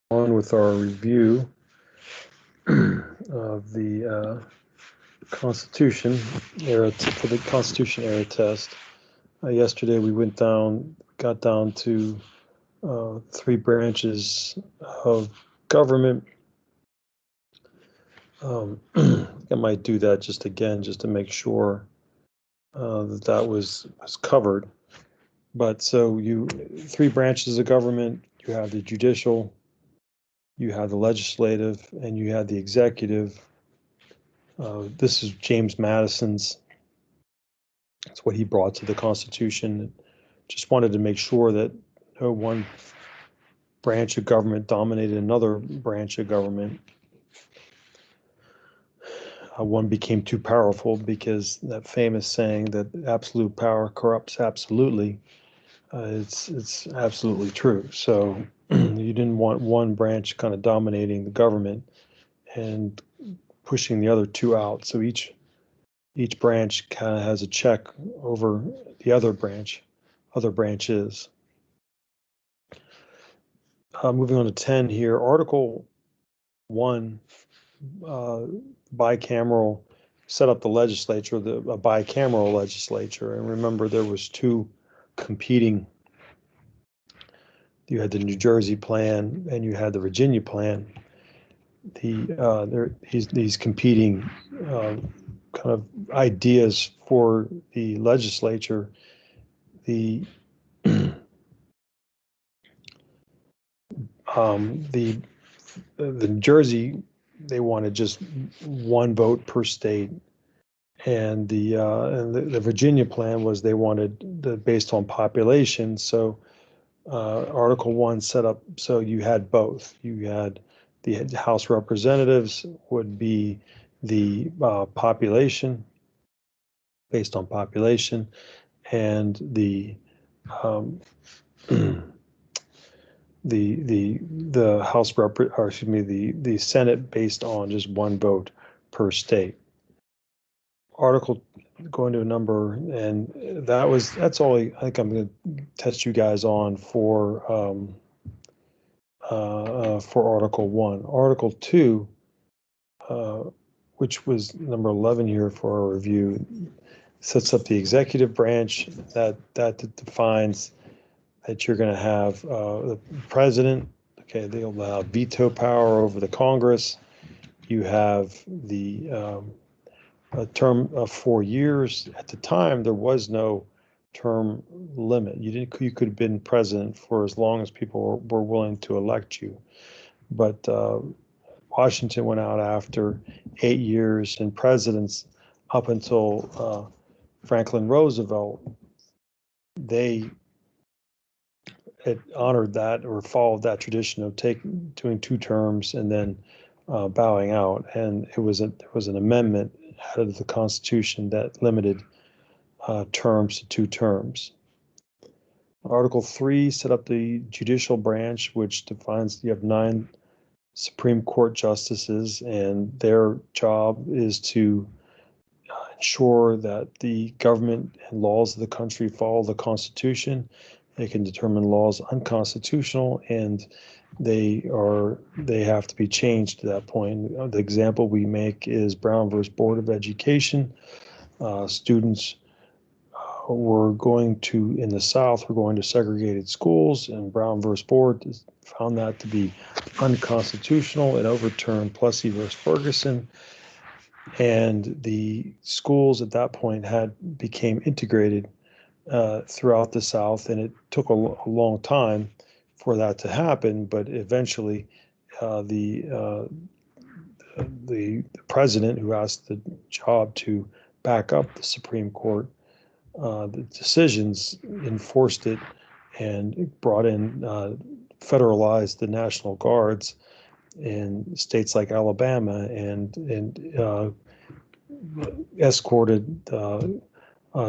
On with our review of the Constitution era for the Constitution era test. Yesterday we got down to three branches of government. I might do that just again, just to make sure that was covered. But so three branches of government. You have the judicial, you have the legislative, and you have the executive. This is James Madison's. That's what he brought to the Constitution. Just wanted to make sure that no one branch of government dominated another branch of government. One became too powerful, because that famous saying that absolute power corrupts absolutely, it's absolutely true. So you didn't want one branch kind of dominating the government and pushing the other two out. So each branch kind of has a check over the other branches. Moving on to 10 here, Article 1, bicameral, set up the legislature, a bicameral legislature. And remember, there was two competing. You had the New Jersey plan and you had the Virginia plan. These competing kind of ideas for the legislature. The New Jersey, they wanted just one vote per state, and the Virginia plan was they wanted based on population. So Article 1 set up so you had both. You had the House Representatives would be the population, based on population, and um, the House or excuse me, the Senate based on just one vote per state. Article going to a number, and that's all I think I'm going to test you guys on for Article 1. Article 2, which was number 11 here for our review, sets up the executive branch that defines that you're going to have the president. Okay, they'll have veto power over the Congress. You have the a term of 4 years. At the time, there was no term limit. You could have been president for as long as people were willing to elect you. But Washington went out after 8 years, and presidents up until Franklin Roosevelt, they had honored that or followed that tradition of doing 2 terms and then bowing out. And there was an amendment added to the Constitution that limited terms to 2 terms. Article 3 set up the judicial branch, which defines you have 9 Supreme Court justices, and their job is to ensure that the government and laws of the country follow the Constitution. They can determine laws unconstitutional, and they have to be changed to that point. The example we make is Brown versus Board of Education. Students in the South were going to segregated schools, and Brown versus Board found that to be unconstitutional and overturned Plessy versus Ferguson. And the schools at that point became integrated throughout the South, and it took a long time for that to happen. But eventually, the president, who asked the job to back up the Supreme Court, the decisions, enforced it, and brought in federalized the National Guards in states like Alabama, and escorted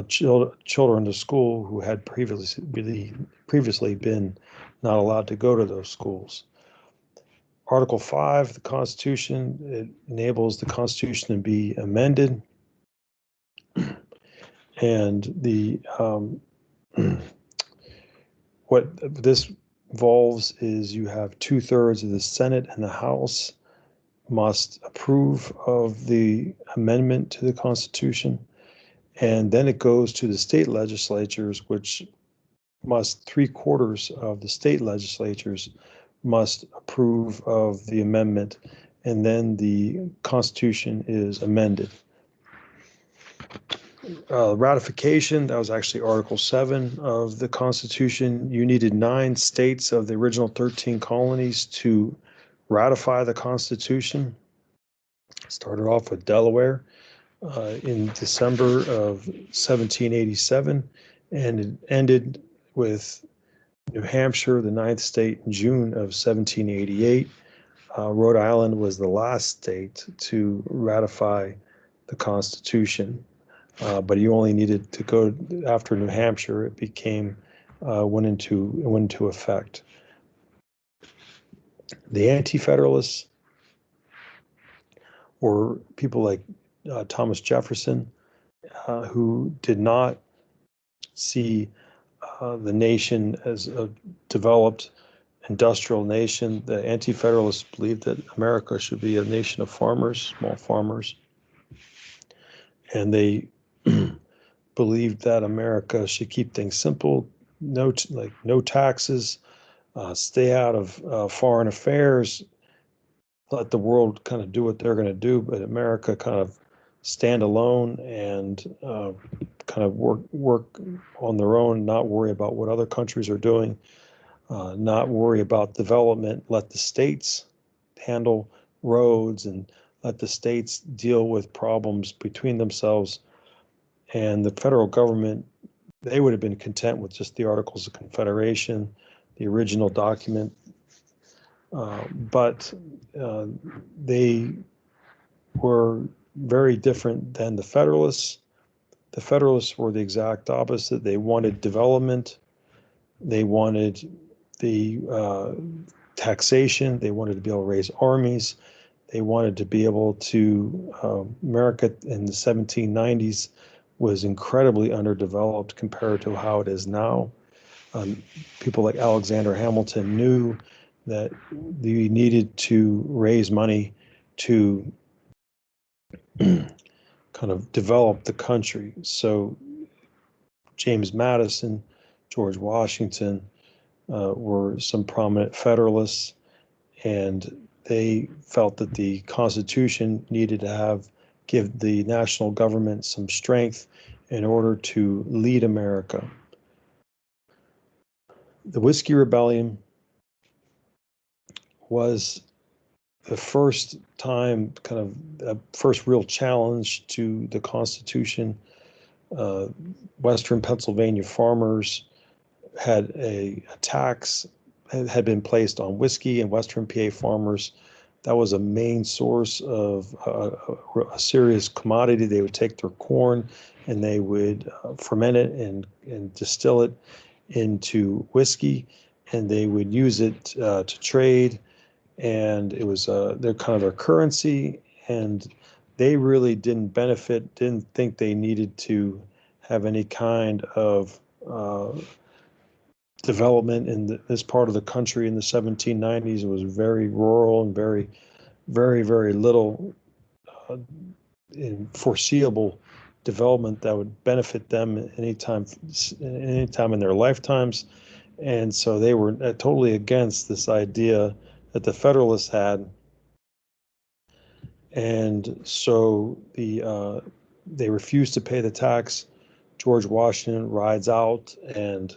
children to school who had previously been not allowed to go to those schools. Article 5, the Constitution, it enables the Constitution to be amended, and what this involves is you have 2/3 of the Senate and the House must approve of the amendment to the Constitution. And then it goes to the state legislatures, which must 3/4 of the state legislatures must approve of the amendment. And then the Constitution is amended. Ratification, that was actually Article 7 of the Constitution. You needed 9 states of the original 13 colonies to ratify the Constitution. Started off with Delaware in December of 1787, and it ended with New Hampshire, the 9th state, in June of 1788. Rhode Island was the last state to ratify the Constitution, but you only needed to go after New Hampshire. It went into effect. The Anti-Federalists were people like Thomas Jefferson, who did not see the nation as a developed industrial nation. The Anti-Federalists believed that America should be a nation of farmers, small farmers, and they believed that America should keep things simple, no taxes, stay out of foreign affairs, let the world kind of do what they're going to do, but America kind of stand alone and kind of work on their own, not worry about what other countries are doing, not worry about development, let the states handle roads and let the states deal with problems between themselves. And the federal government, they would have been content with just the Articles of Confederation, the original document, but they were very different than the Federalists. The Federalists were the exact opposite. They wanted development. They wanted the taxation. They wanted to be able to raise armies. They wanted to be able to, America in the 1790s was incredibly underdeveloped compared to how it is now. People like Alexander Hamilton knew that you needed to raise money to kind of develop the country. So James Madison, George Washington were some prominent Federalists, and they felt that the Constitution needed to give the national government some strength in order to lead America. The Whiskey Rebellion was the first time, kind of a first real challenge to the Constitution. Western Pennsylvania farmers had a tax had been placed on whiskey, and Western PA farmers, that was a main source of a serious commodity. They would take their corn and they would ferment it and distill it into whiskey, and they would use it to trade, and it was their kind of their currency, and they really didn't think they needed to have any kind of development in this part of the country in the 1790s. It was very rural and very, very, very little foreseeable development that would benefit them anytime in their lifetimes. And so they were totally against this idea that the Federalists had. And so they refused to pay the tax. George Washington rides out, and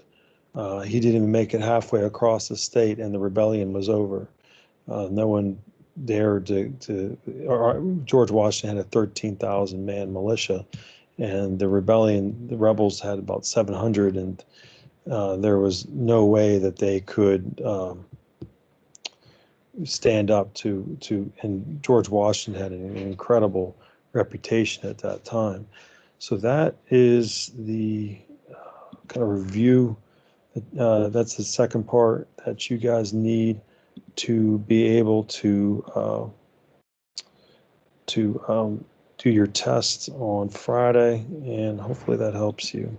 he didn't even make it halfway across the state, and the rebellion was over. No one dared George Washington had a 13,000 man militia, and the rebels had about 700, and there was no way that they could stand up to, and George Washington had an incredible reputation at that time. So that is the kind of review. That's the second part that you guys need to be able to do your tests on Friday, and hopefully that helps you.